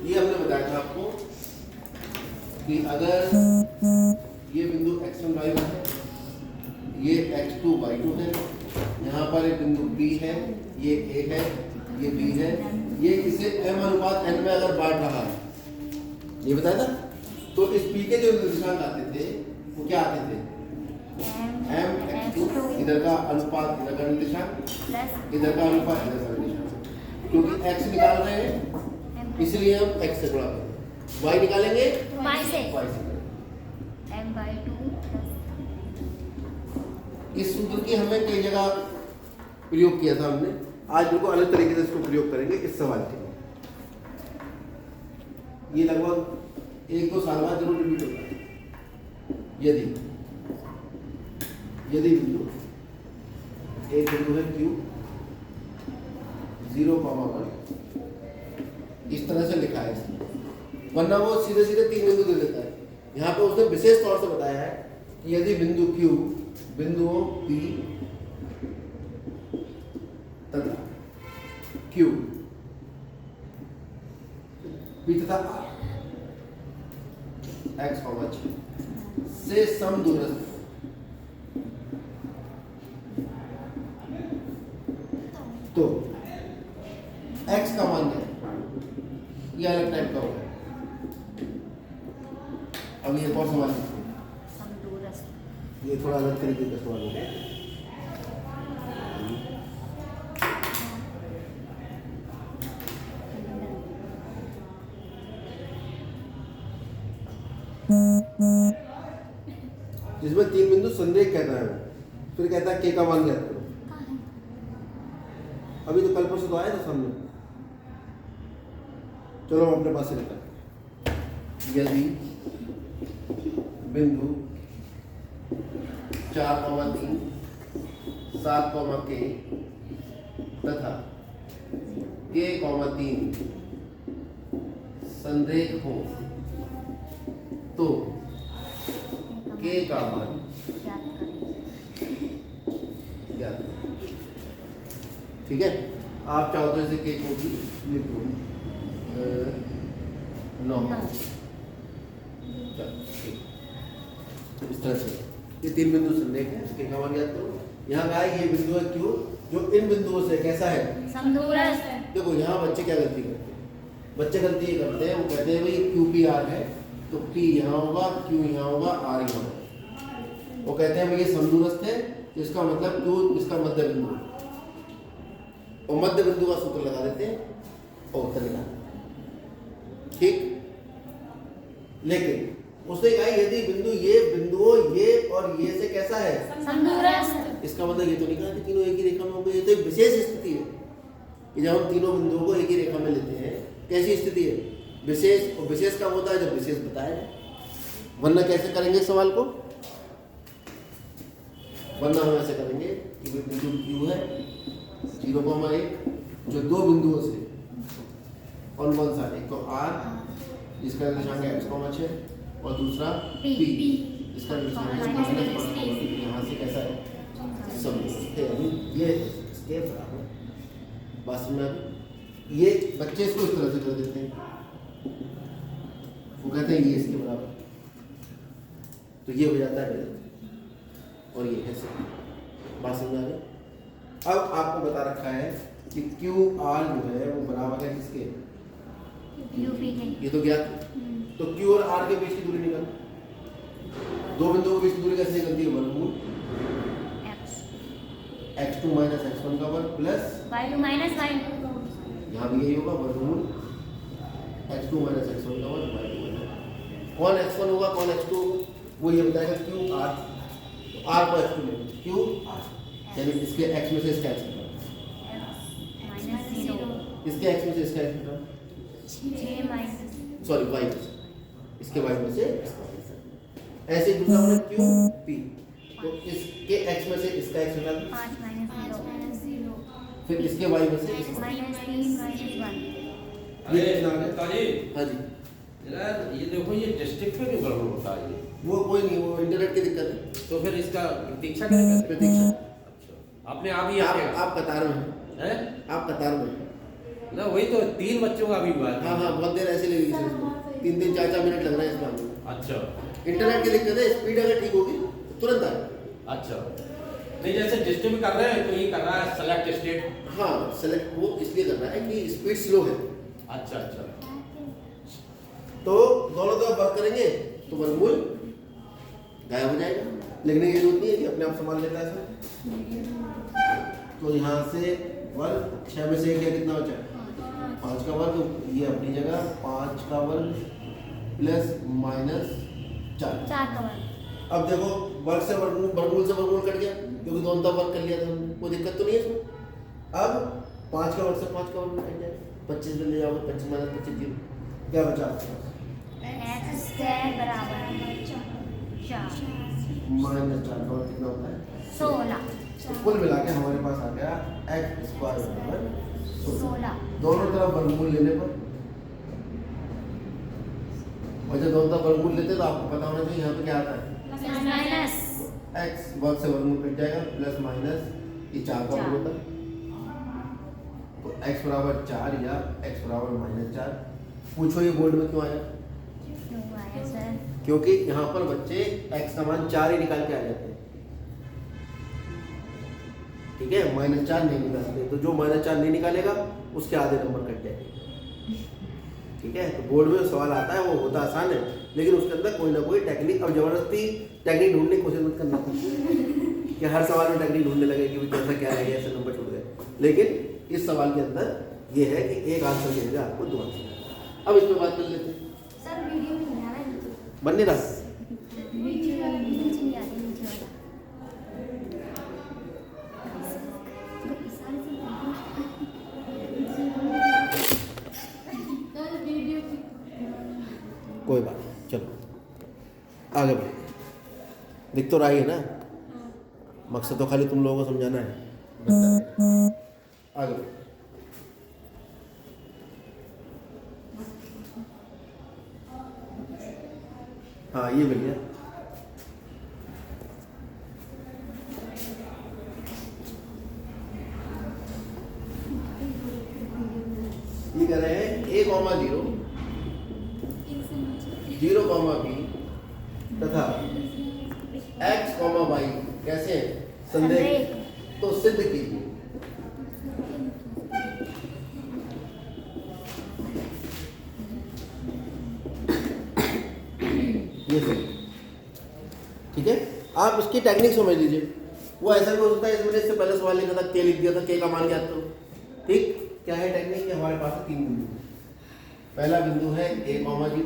ये हमने बताया था आपको कि अगर ये बिंदु x1 y1 है, ये x2 y2 है, यहाँ पर एक बिंदु B है, ये A है, ये B है, ये इसे m अनुपात n में अगर बांट रहा है, ये बताया था। तो इस P के जो निर्देशांक आते थे वो क्या आते थे? m x2, इधर का अनुपात इधर का निर्देशांक, इधर का अनुपात इधर का निर्देशांक। क्योंकि x निकाल रहे हैं इसलिए हम x से गुणा करेंगे, y निकालेंगे y से m/2। m/2 इस सूत्र की हमने कई जगह प्रयोग किया था हमने, आज बिल्कुल अलग तरीके से इसको प्रयोग करेंगे इस सवाल के लिए। ये लगभग 1-2 साल बाद जरूर रिपीट होता है। यदि बिंदु एक बिंदु है Q 0,1 इस तरह से लिखा है इसमें, वरना वो सीधे सीधे 3 बिंदु दे देता है। यहाँ पे उसने विशेष तौर से बताया है कि यदि बिंदु Q बिंदुओं P तथा Q P तथा R x, से समदूरस्थ तो x का मान है, ये अलग टाइप का होगा। अब ये और सवाल ये थोड़ा अलग तरीके का सवाल होगा। जिसमें 3 बिंदु संदेह कहता है, फिर कहता है k का मान ज्ञात करो। अभी तो कल परसों तो आया था सामने। चलो हम अपने पास से निकाल, यदि बिंदु 4,3 7,k तथा k,3 संदेह हो तो k का मान ज्ञात करें। ठीक है, आप चाहो तो इसे k को भी लिख दो 9। इस तरह से ये 3 बिंदु संदेह है, इसके का मान ज्ञात करो। यहाँ का ये बिंदु है Q जो इन बिंदुओं से कैसा है? समदूरस्थ। देखो यहाँ बच्चे क्या गलती करते हैं, बच्चे गलती ये करते हैं, वो कहते हैं भाई QPR है तो P यहाँ होगा, Q यहाँ होगा, R यहाँ होगा। वो कहते हैं भाई ये समदूरस्थ है, इसका मतलब Q इसका मध्य बिंदु है, और मध्य बिंदु का सूत्र लगा देते हैं और उत्तर निकाल। ठीक, लेकिन उसने कहा यदि बिंदु ये बिंदुओं ये और ये से कैसा है? समदूरस्थ। इसका मतलब ये तो नहीं कहा कि तीनों एक ही रेखा में होंगे। ये तो एक विशेष स्थिति है कि जब हम तीनों बिंदुओं को एक ही रेखा में लेते हैं। कैसी स्थिति है? विशेष। और विशेष कब होता है? जब विशेष बताया जाए, वरना कैसे करेंगे इस सवाल को? वरना हम ऐसे करेंगे कि बिंदु Q है 0,1 जो 2 बिंदुओं से और कौन सा, एक तो R जिसका निर्देशांक है x,6 और दूसरा P इसका निर्देशांक है यहाँ से कैसा है? समदूरस्थ है। ये इसके बराबर बस में ये बच्चे इसको इस तरह से कर देते हैं, वो कहते हैं ये इसके बराबर, तो ये हो जाता है गलत और ये है सही। बात समझ आ गई? अब आपको बता रखा है कि QR जो है वो बराबर है किसके? ये तो ज्ञात। तो Q और R के बीच की दूरी निकाल। 2 बिंदुओं के बीच की दूरी कैसे निकलती है? वर्गमूल x2 माइनस x1 का वर्ग प्लस y2 माइनस y। यहाँ भी यही होगा, वर्गमूल x2 माइनस x1 का वर्ग y2 माइनस। कौन x1 होगा कौन x2 वो ये बताएगा QR। तो R को x2 ले QR, यानी इसके x में से इसका x निकाल, इसके x में से इसका x निकाल, सॉरी y में से इसके y में से इसका। ऐसे ही दूसरा हमने QP, तो इसके x में से इसका x निकाल, 5 माइनस 0, फिर इसके y में से इसका। Minus 3 minus 1। ये कितना आ गया? ताजी हाँ जी, यार ये देखो ये डिस्ट्रिक्ट में क्यों गड़बड़ होता है ये? वो कोई नहीं, वो इंटरनेट की दिक्कत है। तो फिर इसका प्रतीक्षा करें कैसे? प्रतीक्षा अच्छा, आपने आप ही आ गया आप कतार में हैं, हैं? आप कतार में हैं। ना वही तो 3 बच्चों का भी बात है। हाँ हाँ, बहुत देर ऐसे लगेगी सर इसमें, 3 4 मिनट लग रहा है इस मामले में। अच्छा इंटरनेट की दिक्कत है, स्पीड अगर ठीक होगी तो तुरंत आए। अच्छा, नहीं जैसे डिस्ट्रिक्ट में कर रहे हैं तो ये कर रहा है सेलेक्ट स्टेट। हाँ सेलेक्ट वो इसलिए कर रहा है कि स्पीड स्लो है, अच्छा अच्छा, तो दोनों तरफ वर्क करेंगे तो वर्गमूल गायब हो जाएगा। लिखने की जरूरत नहीं है कि अपने आप संभाल लेता है सर। तो यहाँ से वर्ग 6 में से 1 कितना बचा, 5 का वर्ग, ये अपनी जगह 5 का वर्ग प्लस माइनस 4। 4 का वर्ग। अब देखो वर्ग से वर्गमूल से वर्गमूल कट गया क्योंकि दोनों तरफ वर्ग कर लिया था हमने, कोई दिक्कत तो नहीं है इसमें। अब 5 का वर्ग से 5 का वर्ग कट जाएगा, 25 में ले जाओगे, 25 माइनस 25 0, क्या बचा आपके पास x स्क्वायर बराबर 4 माइनस 4 का वर्ग कितना होता है 16। तो कुल मिला के हमारे पास आ गया x स्क्वायर बराबर 16। 16 दोनों तरफ वर्गमूल लेने पर, और जब दोनों तरफ वर्गमूल लेते हैं तो आपको पता होना चाहिए यहाँ पे क्या आता है, माइनस x वर्ग से वर्गमूल कट जाएगा प्लस माइनस ये 4 का वर्ग होता है, तो x बराबर 4 या x बराबर माइनस 4। पूछो ये बोर्ड में क्यों आया, क्यों आया सर? क्योंकि यहाँ पर बच्चे x का मान 4 ही निकाल के आ जाते हैं, ठीक है, माइनस 4 नहीं निकालते, तो जो माइनस 4 नहीं निकालेगा उसके आधे नंबर कट जाएंगे, ठीक है। तो बोर्ड में सवाल आता है, वो होता आसान है लेकिन उसके अंदर कोई ना कोई टेक्निक, अब जबरदस्ती टेक्निक ढूंढने की कोशिश मत करना कि हर सवाल में टेक्निक ढूंढने लगे कि कैसा क्या है, ऐसे नंबर छूट गए। लेकिन इस सवाल के अंदर ये है कि एक आंसर मिलेगा आपको, 2 आंसर। अब इस पर बात कर लेते हैं। सर वीडियो में नहीं आ रहा है, बन नहीं रहा, नीचे नहीं आ रही, नीचे वाला। कोई बात नहीं, चलो आगे बढ़ो। दिख तो रहा ही है ना, मकसद तो खाली तुम लोगों को समझाना है, आगे बढ़ो। हाँ ये मिल गया, ये कह रहे हैं a, 0, 0, b तथा x, y कैसे हैं? संदेह, तो सिद्ध कीजिए। ये सही, ठीक है। आप इसकी टेक्निक समझ लीजिए, वो ऐसा भी हो सकता है इसमें इससे पहले सवाल लिखा था, k लिख दिया था, k का मान ज्ञात करो, ठीक। क्या है टेक्निक कि हमारे पास 3 बिंदु, पहला बिंदु है a, 0,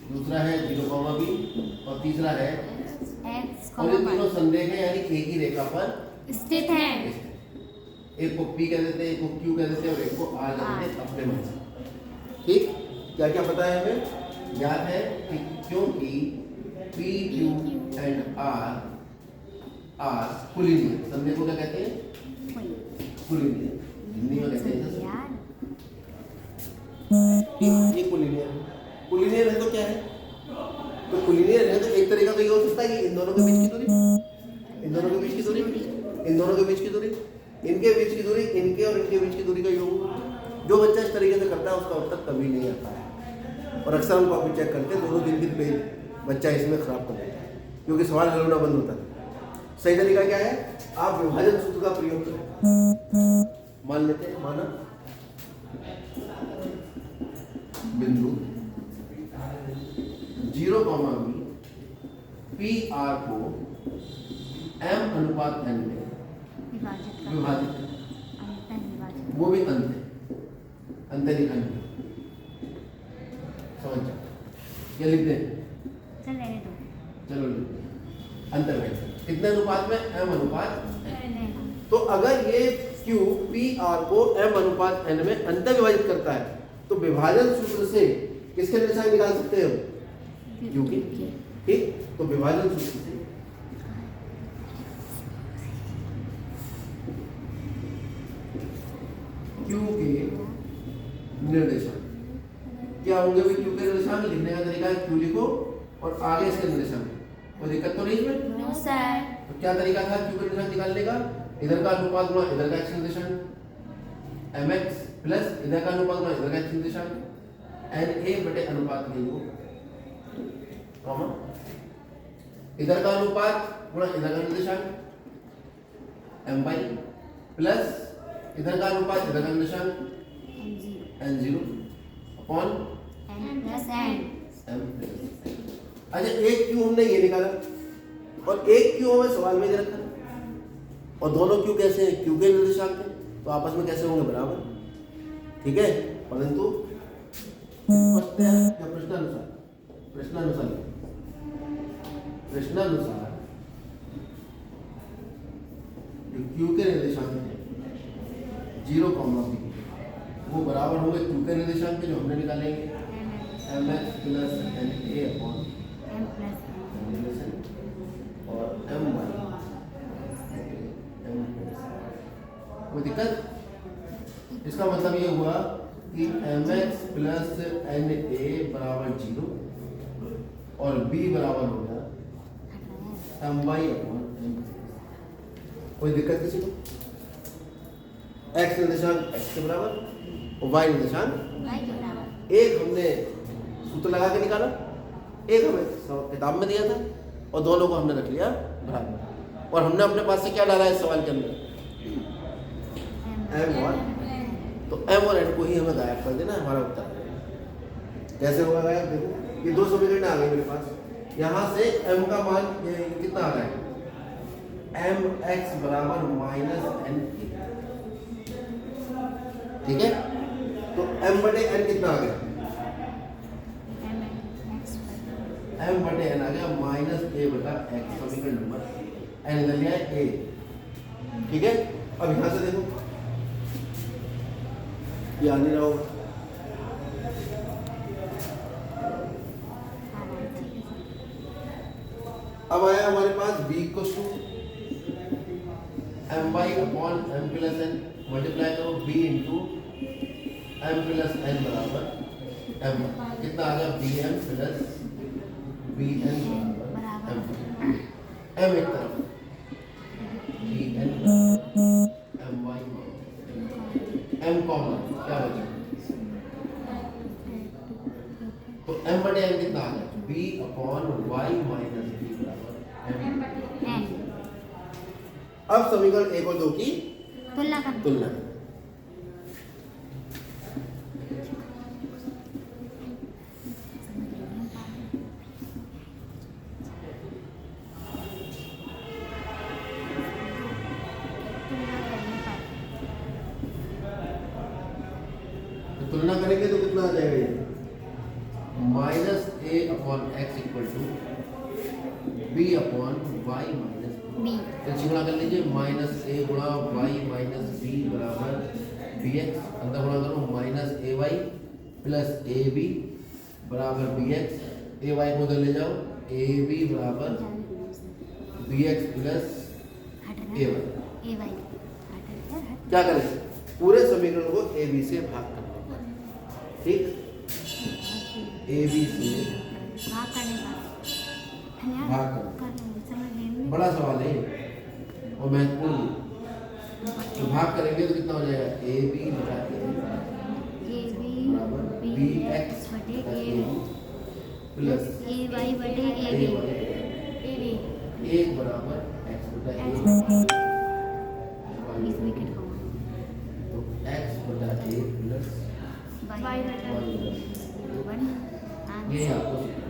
दूसरा है 0, b और तीसरा है x, और ये तीनों संदेह है, यानी एक ही रेखा पर स्थित है। एक को p कह देते हैं, एक को q कह देते हैं और एक को r कह देते हैं अपने मन से, ठीक। क्या क्या पता है हमें, याद है कि क्योंकि p, q एंड r कुलीनियर, संदेह को क्या कहते हैं, कुलीनियर, हिंदी में कहते हैं यार ये कुलीनियर है। कुलीनियर है तो क्या है, तो कुलीनियर है तो एक तरीका तो ये हो सकता है कि इन दोनों के बीच की दूरी, इन दोनों के बीच की दूरी, इन दोनों के बीच की दूरी, इनके बीच की दूरी, इनके और इनके बीच की दूरी का योग। जो बच्चा इस तरीके से करता है उसका उत्तर कभी नहीं आता है, और अक्सर हम कॉपी चेक करते हैं 2-3 पेज बच्चा इसमें खराब कर देता है क्योंकि सवाल हल होना बंद होता है। सही तरीका क्या है, आप विभाजन सूत्र का प्रयोग करें। मान लेते हैं, माना बिंदु 0, b PR को m/n में विभाजित, वो भी अंत है, अंतरिखंड समझ जाओ, क्या लिख दें, चल रहने दो। चलो लिख दें अंतर्गत कितने अनुपात में, m/n। तो अगर ये Q PR को m/n में अंतर विभाजित करता है तो विभाजन सूत्र से किसके निशान निकाल सकते हैं हम, Q के, ठीक। तो विभाजन सूत्र से Q के निर्देशांक क्या होंगे, Q के निर्देशांक लिखने का तरीका है Q लिखो और आगे इसके निर्देशांक, कोई दिक्कत तो नहीं इसमें। No sir. तो क्या तरीका था Q के निर्देशांक निकालने का, इधर का अनुपात गुणा इधर का x निर्देशांक mx प्लस इधर का अनुपात गुणा इधर का x निर्देशांक एन ए बटे अनुपात के योग कॉमा इधर का अनुपात गुणा इधर का निर्देशांक एम बाई प्लस इधर का अनुपात इधर का निर्देशांक N zero upon n plus n M. अच्छा एक क्यू हमने ये निकाला और एक क्यू हमें सवाल में दे रखा और दोनों क्यू कैसे हैं क्यू के निर्देशांक हैं तो आपस में कैसे होंगे बराबर ठीक है परंतु प्रश्नानुसार जो क्यू के निर्देशांक हैं 0, बी वो बराबर होंगे क्यू के निर्देशांक के जो हमने निकालेंगे M X plus N A upon m plus n और एम वाई कोई दिक्कत इसका मतलब ये हुआ कि M X plus N A बराबर 0 और बी बराबर हो गया एम वाई अपॉन एम। कोई दिक्कत किसी को एक्स निर्देशांक एक्स के बराबर और वाई निर्देशांक y के बराबर एक हमने सूत्र लगा के निकाला एक हमें किताब में दिया था और दोनों को हमने रख लिया बराबर और हमने अपने पास से क्या डाला है इस सवाल के अंदर एम और तो एम और एन को ही हमें गायब कर देना हमारा उत्तर कैसे होगा गायब देखो ये दो समीकरण आ गए मेरे पास यहाँ से एम का मान कितना आ रहा है एम एक्स बराबर माइनस एन ठीक है तो एम बटे एन कितना आ गया एम बटे एन आ गया माइनस ए बटा एक्स समीकरण नंबर एन इधर लिया है ए ठीक है अब यहां से देखो ये आने रहा होगा अब आया हमारे पास b equal to M Y upon M plus N multiply करो b into M plus N बराबर एम कितना आ गया B M plus B N बराबर एम एक तरफ B N M Y M common क्या बचा तो एम बटे एन कितना आ गया B upon Y minus B बराबर एम। n अब समीकरण 1 और 2 की तुलना करना तुलना तुलना करेंगे तो कितना आ जाएगा ये minus A upon X equal to B upon Y minus b तो गुणा कर लीजिए माइनस ए गुणा वाई माइनस बी बराबर बी एक्स अंदर गुणा करो minus A Y plus A B बराबर बी एक्स ए वाई को उधर ले जाओ ए बी बराबर B X plus A Y क्या करें पूरे समीकरण को ए बी से भाग करना ठीक ए बी से भाग करने का भाग करना बड़ा सवाल है और महत्वपूर्ण तो भाग करेंगे तो कितना हो जाएगा ए बी बटा ए बराबर बी एक्स बटे ए ए प्लस ए वाई बटे ए ए बी वाई एक बराबर एक्स बटा ए बीच में कट होगा तो एक्स बटा ए प्लस वाई बटे वाई वन ये आपको आंसर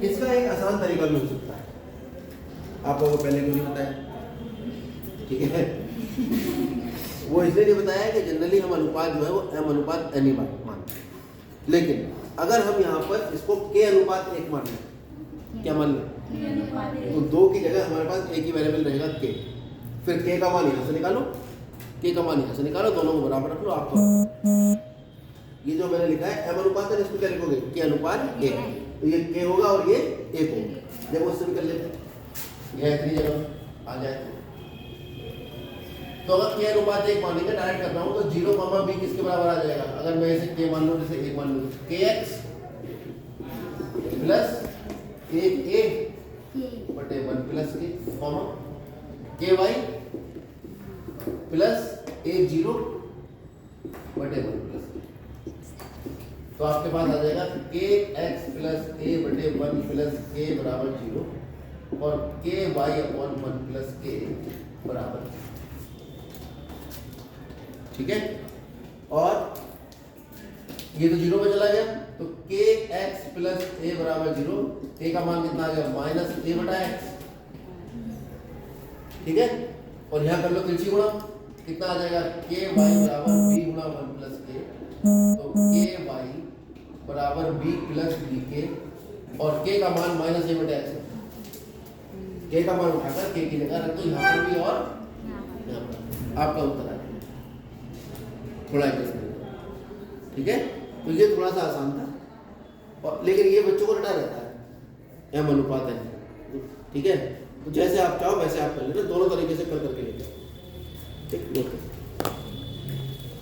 इसका एक आसान तरीका भी हो सकता है आपको वो पहले क्यों नहीं बताया ठीक है वो इसलिए नहीं बताया कि जनरली हम अनुपात जो है वो एम अनुपात एन ही मानते हैं लेकिन अगर हम यहाँ पर इसको के अनुपात 1 मान लें क्या मान लें तो 2 की जगह हमारे पास एक ही वेरिएबल रहेगा के फिर के का मान यहाँ से निकालो के का मान यहाँ से निकालो दोनों को बराबर रख लो आपको ये जो मैंने लिखा है एम अनुपात है इसको क्या लिखोगे के अनुपात 1 तो ये के होगा और ये 1 होगा देखो इससे भी कर लेते हैं ये इतनी जगह आ जाए तो अगर के अनुपात 1 मानेंगे डायरेक्ट कर रहा हूँ तो 0, b किसके बराबर आ जाएगा अगर मैं इसे के मान लूँ जैसे 1 मान लूँ kx प्लस 1a बटे 1 प्लस के कॉमा ky प्लस ए 0 बटे 1 प्लस के। तो आपके पास आ जाएगा के एक्स प्लस ए बटे 1 प्लस के बराबर 0 और के वाई अपॉन 1 प्लस के बराबर, ठीक है। और ये तो 0 में चला गया, तो के एक्स प्लस ए बराबर 0, ए का मान कितना आ गया माइनस ए बटा एक्स, ठीक है। और यहाँ कर लो तिरछी गुणा, कितना आ जाएगा के वाई बराबर बी गुणा 1 प्लस के, तो के वाई बराबर बी प्लस बी के, और के का मान माइनस ए बटा एक्स, के का मान उठाकर के की जगह रख दो यहाँ पर भी और यहाँ पर, आपका उत्तर आ गया। थोड़ा एडजस्ट करें, ठीक है। तो ये थोड़ा सा आसान था, और लेकिन ये बच्चों को रटा रहता है, एम अनुपात है, ठीक है। तो जैसे आप चाहो वैसे आप कर लेना, दोनों तरीके से कर करके लेते हैं, ठीक, नोट करें।